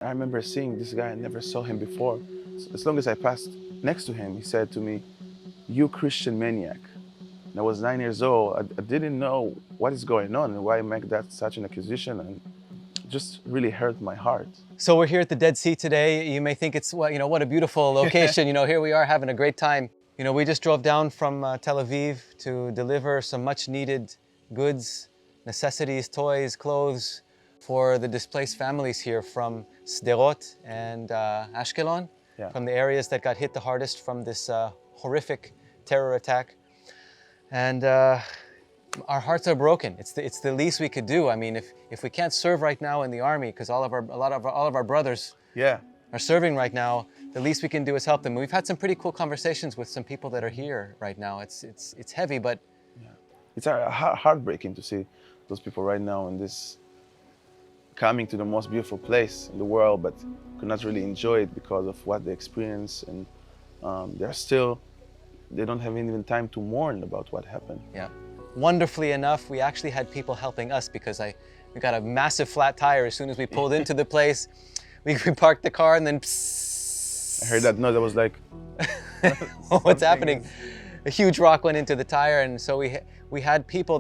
I remember seeing this guy, I never saw him before. As long as I passed next to him, he said to me, "You Christian maniac." And I was 9 years old. I didn't know what is going on and why make that such an accusation, and it just really hurt my heart. So we're here at the Dead Sea today. You may think it's, well, what a beautiful location. Here we are having a great time. We just drove down from Tel Aviv to deliver some much needed goods, necessities, toys, clothes for the displaced families here from Sderot and Ashkelon, Yeah. from the areas that got hit the hardest from this horrific terror attack. And our hearts are broken. It's the least we could do. I mean, if we can't serve right now in the army, because all of our brothers Yeah. are serving right now, the least we can do is help them. We've had some pretty cool conversations with some people that are here right now. It's heavy, but It's heartbreaking to see those people right now in this, coming to the most beautiful place in the world, but could not really enjoy it because of what they experience, and they don't have even time to mourn about what happened. yeah. Wonderfully enough, we actually had people helping us because we got a massive flat tire as soon as we pulled into the place. We parked the car and then I heard that noise. I was like, what's happening? A huge rock went into the tire, and so we had people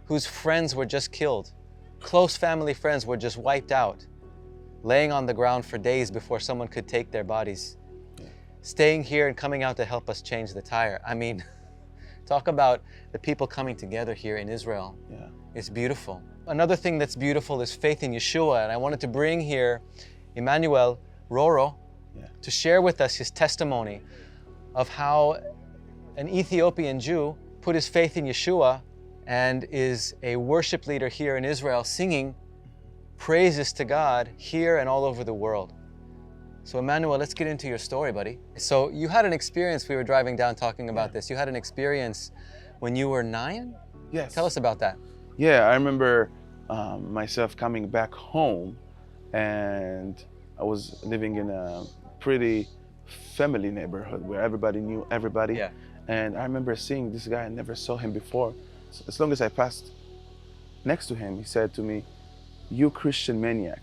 whose friends were just killed. Close family friends were just wiped out, laying on the ground for days before someone could take their bodies. Staying here and coming out to help us change the tire. I mean, talk about the people coming together here in Israel. Yeah. It's beautiful. Another thing that's beautiful is faith in Yeshua, and I wanted to bring here Emanuel Roro to share with us his testimony of how an Ethiopian Jew put his faith in Yeshua and is a worship leader here in Israel, singing praises to God here and all over the world. So Emanuel, let's get into your story, buddy. So you had an experience, we were driving down talking about this, you had an experience when you were 9? Yes. Tell us about that. Yeah, I remember myself coming back home, and I was living in a pretty family neighborhood where everybody knew everybody. Yeah. And I remember seeing this guy, I never saw him before. So as long as I passed next to him, he said to me, "You Christian maniac."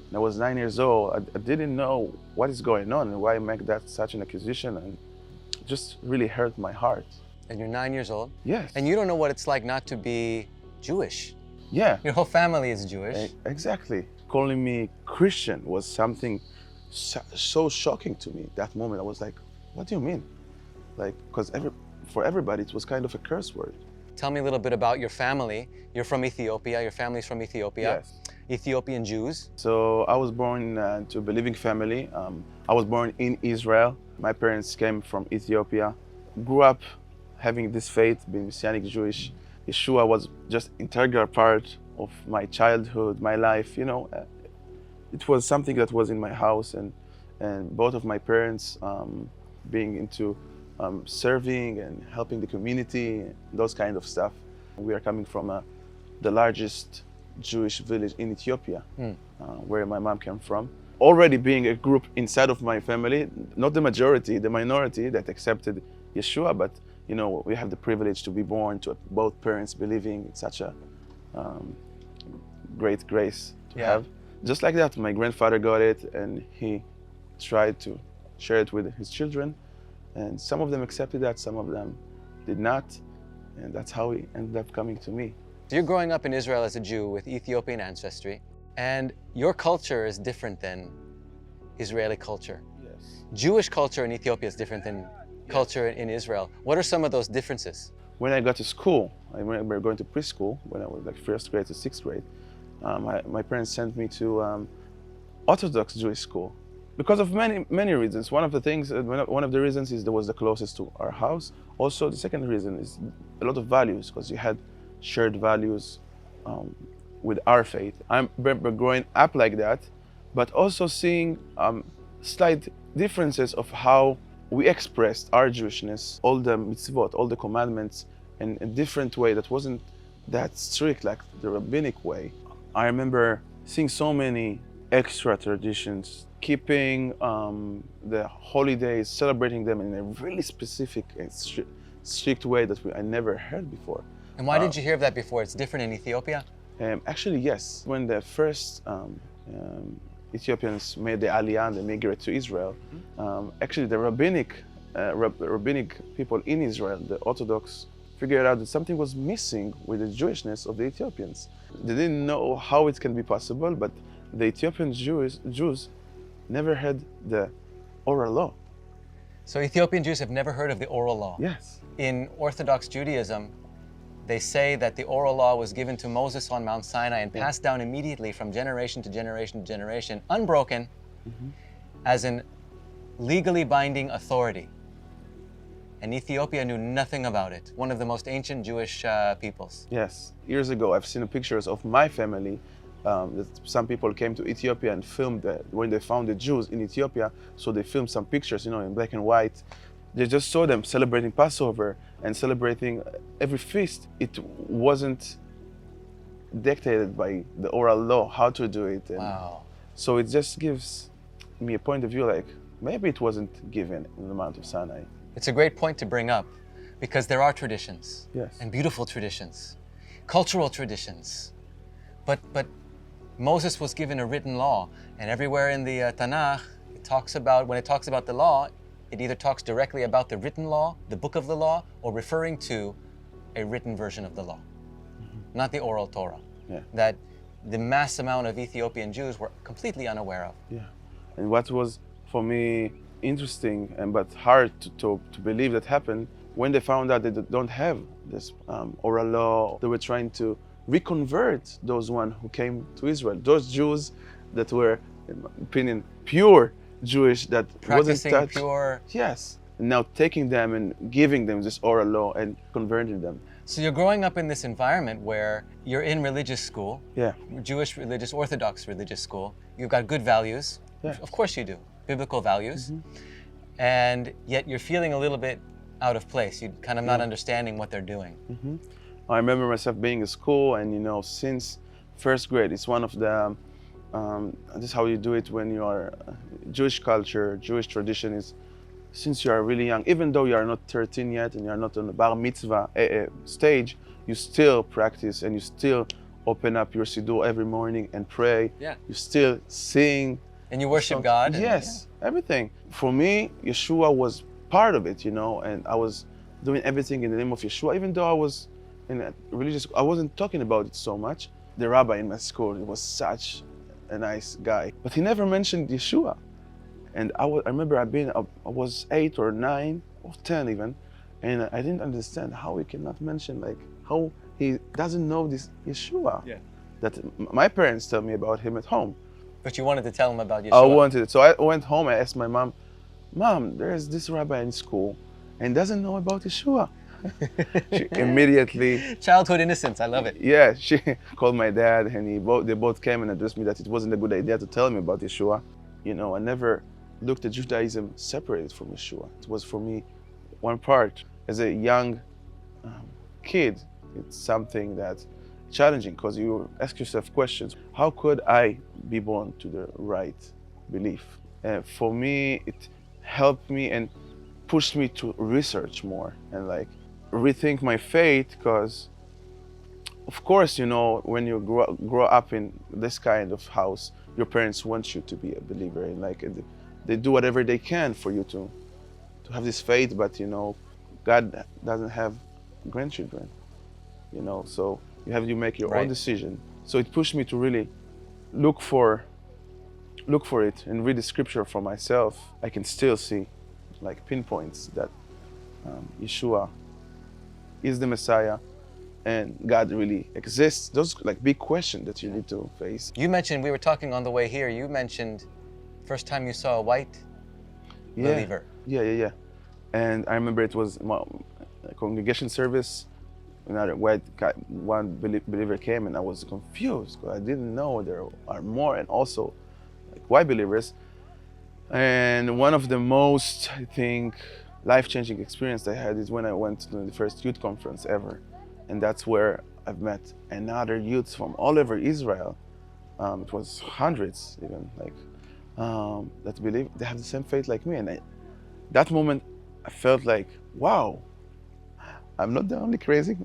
And I was 9 years old. I didn't know what is going on and why make that such an accusation, and it just really hurt my heart. And you're 9 years old? Yes. And you don't know what it's like not to be Jewish. Yeah. Your whole family is Jewish. Exactly. Calling me Christian was something so shocking to me. That moment, I was like, "What do you mean?" Like, because for everybody, it was kind of a curse word. Tell me a little bit about your family. You're from Ethiopia. Your family's from Ethiopia. Yes. Ethiopian Jews. So I was born to a believing family. I was born in Israel. My parents came from Ethiopia. Grew up having this faith, being Messianic Jewish. Yeshua was just integral part of my childhood, my life. It was something that was in my house, and both of my parents being into serving and helping the community, those kind of stuff. We are coming from the largest Jewish village in Ethiopia, where my mom came from. Already being a group inside of my family, not the majority, the minority that accepted Yeshua, but we have the privilege to be born to both parents believing. It's such a great grace to have. Just like that, my grandfather got it, and he tried to share it with his children, and some of them accepted that, some of them did not, and that's how he ended up coming to me. So you're growing up in Israel as a Jew with Ethiopian ancestry, and your culture is different than Israeli culture. Yes. Jewish culture in Ethiopia is different than culture in Israel. What are some of those differences? When I got to school, I remember going to preschool when I was like first grade to sixth grade. My parents sent me to Orthodox Jewish school because of many reasons. One of the reasons is that was the closest to our house. Also, the second reason is a lot of values, because you had shared values with our faith. I remember growing up like that, but also seeing slight differences of how we expressed our Jewishness, all the mitzvot, all the commandments, in a different way that wasn't that strict like the rabbinic way. I remember seeing so many extra traditions, keeping the holidays, celebrating them in a really specific and strict way that I never heard before. And why didn't you hear of that before? It's different in Ethiopia? Actually, yes. When the first Ethiopians made the Aliyah and they migrated to Israel. Actually, the rabbinic people in Israel, the Orthodox, figured out that something was missing with the Jewishness of the Ethiopians. They didn't know how it can be possible, but the Ethiopian Jews never had the oral law. So Ethiopian Jews have never heard of the oral law. Yes. In Orthodox Judaism, they say that the oral law was given to Moses on Mount Sinai and passed down immediately from generation to generation to generation, unbroken, as an legally binding authority. And Ethiopia knew nothing about it, one of the most ancient Jewish peoples. Yes. Years ago, I've seen pictures of my family. That some people came to Ethiopia and filmed when they found the Jews in Ethiopia. So they filmed some pictures, in black and white. They just saw them celebrating Passover and celebrating every feast. It wasn't dictated by the oral law how to do it. And Wow. so it just gives me a point of view like maybe it wasn't given in the Mount of Sinai. It's a great point to bring up because there are traditions. Yes. And beautiful traditions, cultural traditions. But Moses was given a written law, and everywhere in the Tanakh, when it talks about the law, it either talks directly about the written law, the book of the law, or referring to a written version of the law, not the oral Torah, that the mass amount of Ethiopian Jews were completely unaware of. Yeah. And what was for me interesting but hard to believe that happened, when they found out that they don't have this oral law, they were trying to reconvert those ones who came to Israel, those Jews that were, in my opinion, pure Jewish, that Practicing wasn't touched. pure. Yes. And now taking them and giving them this oral law and converting them. So you're growing up in this environment where you're in religious school, Yeah. Jewish religious, Orthodox religious school. You've got good values. Yeah. Of course you do. Biblical values. And yet you're feeling a little bit out of place. You're kind of not understanding what they're doing. I remember myself being in school, and since first grade, it's one of the, this is how you do it when you are Jewish culture, Jewish tradition is, since you are really young, even though you are not 13 yet and you are not on the bar mitzvah stage, you still practice and you still open up your siddur every morning and pray. Yeah. You still sing. And you worship God. Yes, everything. For me, Yeshua was part of it, and I was doing everything in the name of Yeshua, even though I was in a religious, I wasn't talking about it so much. The rabbi in my school, he was such a nice guy, but he never mentioned Yeshua. And I remember I was 8 or 9 or 10 even, and I didn't understand how he cannot mention, how he doesn't know this Yeshua. Yeah. That my parents tell me about him at home. But you wanted to tell him about Yeshua. I wanted it. So I went home, I asked my mom, there's this rabbi in school and doesn't know about Yeshua. She immediately, Childhood innocence, I love it. yeah, she called my dad, and they both came and addressed me that it wasn't a good idea to tell me about Yeshua. I never looked at Judaism separated from Yeshua. It was for me one part. As a young kid, it's something that's challenging because you ask yourself questions. How could I be born to the right belief? For me, it helped me and pushed me to research more and rethink my faith, because of course, when you grow up in this kind of house, your parents want you to be a believer, and they do whatever they can for you to have this faith, but God doesn't have grandchildren, so you make your own decision. So it pushed me to really look for it and read the scripture for myself. I can still see pinpoints that Yeshua is the Messiah and God really exists. Those big questions that you need to face. You mentioned, we were talking on the way here, you mentioned first time you saw a white believer. Yeah. And I remember it was my congregation service. Another one believer came, and I was confused because I didn't know there are more, and also white believers. And one of the most, I think, life-changing experience I had is when I went to the first youth conference ever. And that's where I've met another youths from all over Israel. It was hundreds even, that believe they have the same faith like me. And that moment, I felt wow, I'm not the only crazy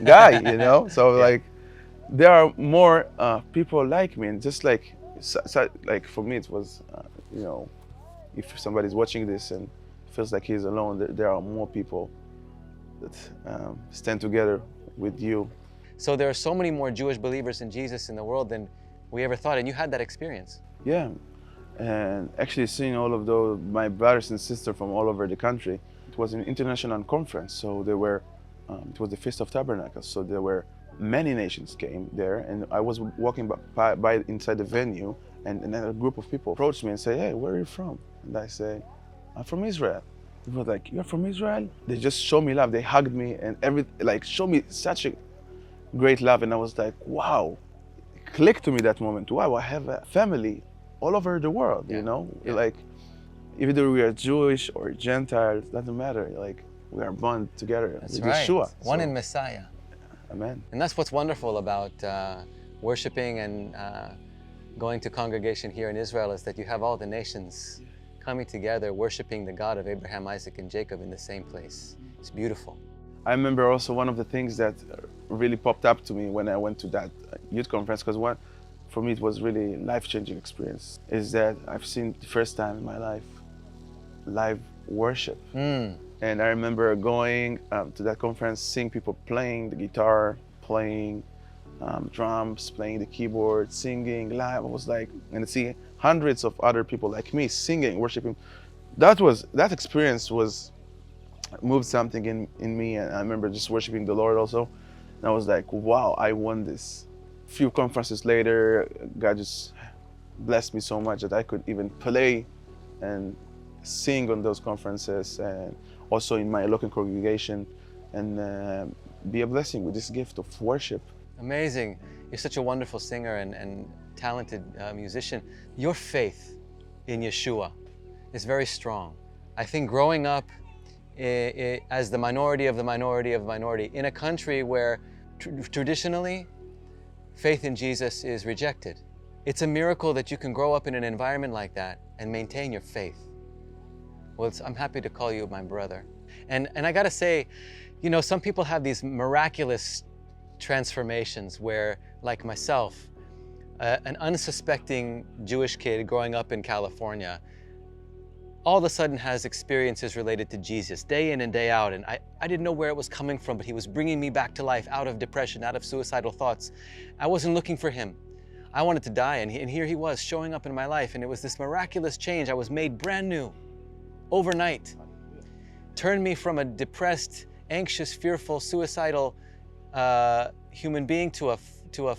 guy, So there are more people like me, and just like for me, it was, you know, if somebody's watching this and feels like he's alone, there are more people that stand together with you. So there are so many more Jewish believers in Jesus in the world than we ever thought, and you had that experience. Yeah, and actually seeing all of those, my brothers and sisters from all over the country. It was an international conference, so there were, it was the Feast of Tabernacle, so there were many nations came there, and I was walking by inside the venue, and then a group of people approached me and say, "Hey, where are you from?" And I say, "I'm from Israel." They were like, "You're from Israel?" They just showed me love. They hugged me and showed me such a great love, and I was like, wow. It clicked to me that moment. Wow, I have a family all over the world, you know? Yeah. Like, either we are Jewish or Gentiles, doesn't matter. Like, we are bound together That's with right. Yeshua. One in Messiah. Amen. And that's what's wonderful about worshiping and going to congregation here in Israel, is that you have all the nations coming together, worshiping the God of Abraham, Isaac, and Jacob in the same place. It's beautiful. I remember also one of the things that really popped up to me when I went to that youth conference, because for me it was really life-changing experience, is that I've seen the first time in my life live worship. And I remember going to that conference, seeing people playing the guitar, playing drums, playing the keyboard, singing live. I was like, and see hundreds of other people like me singing, worshiping. That experience moved something in me, and I remember just worshiping the Lord also. And I was like, wow, I won this. A few conferences later, God just blessed me so much that I could even play and sing on those conferences, and also in my local congregation, and be a blessing with this gift of worship. Amazing. You're such a wonderful singer and talented musician. Your faith in Yeshua is very strong. I think growing up as the minority of the minority of the minority in a country where traditionally faith in Jesus is rejected, it's a miracle that you can grow up in an environment like that and maintain your faith. Well, I'm happy to call you my brother. And I gotta say, you know, some people have these miraculous transformations where, like myself, an unsuspecting Jewish kid growing up in California, all of a sudden has experiences related to Jesus day in and day out. And I didn't know where it was coming from, but he was bringing me back to life, out of depression, out of suicidal thoughts. I wasn't looking for him. I wanted to die, and here he was showing up in my life, and it was this miraculous change. I was made brand new overnight. Turned me from a depressed, anxious, fearful, suicidal human being to a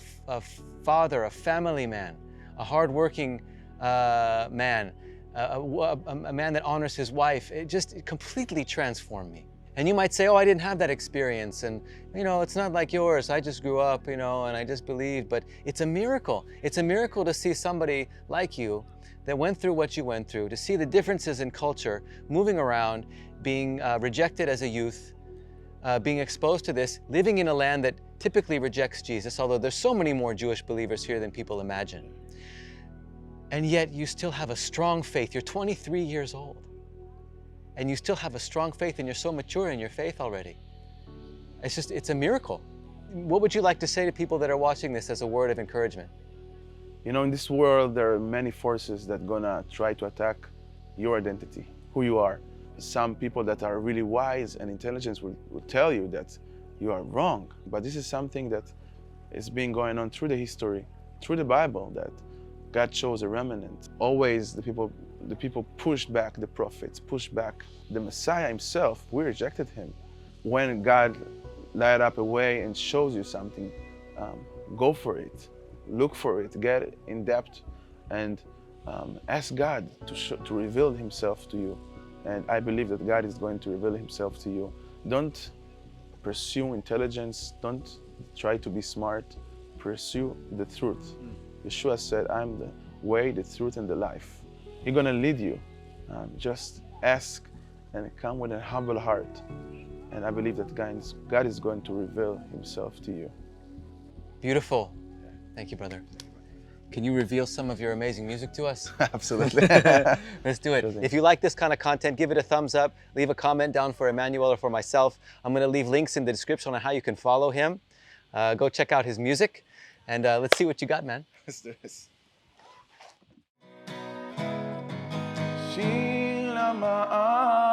father, a family man, a hardworking man, a man that honors his wife. It completely transformed me. And you might say, oh, I didn't have that experience, and you know, it's not like yours. I just grew up, you know, and I just believed. But it's a miracle. It's a miracle to see somebody like you that went through what you went through, to see the differences in culture, moving around, being rejected as a youth, being exposed to this, living in a land that typically rejects Jesus, although there's so many more Jewish believers here than people imagine. And yet you still have a strong faith. You're 23 years old, and you still have a strong faith, and you're so mature in your faith already. It's a miracle. What would you like to say to people that are watching this as a word of encouragement? You know, in this world, there are many forces that gonna try to attack your identity, who you are. Some people that are really wise and intelligent will tell you that you are wrong. But this is something that is being going on through the history, through the Bible, that God chose a remnant. Always the people pushed back the prophets, pushed back the Messiah himself. We rejected him. When God light up a way and shows you something, go for it. Look for it, get in depth, and ask God to reveal himself to you. And I believe that God is going to reveal himself to you. Don't pursue intelligence. Don't try to be smart. Pursue the truth. Yeshua said, I'm the way, the truth, and the life. He's going to lead you. Just ask and come with a humble heart. And I believe that God is going to reveal himself to you. Beautiful. Thank you, brother. Can you reveal some of your amazing music to us? Absolutely. Let's do it. If you like this kind of content, give it a thumbs up. Leave a comment down for Emanuel or for myself. I'm going to leave links in the description on how you can follow him. Go check out his music, and let's see what you got, man. Let's do this. שיר למעלות,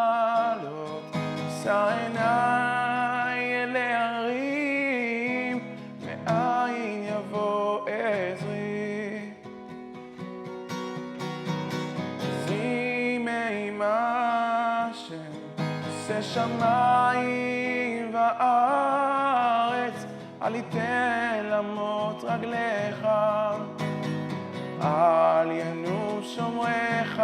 שא עיניי אל ההרים, מאין יבוא עזרי. עזרי מעמה השם, עושה שמיים וארץ, אל יתן למוט רגליך, אל ינום שומרך.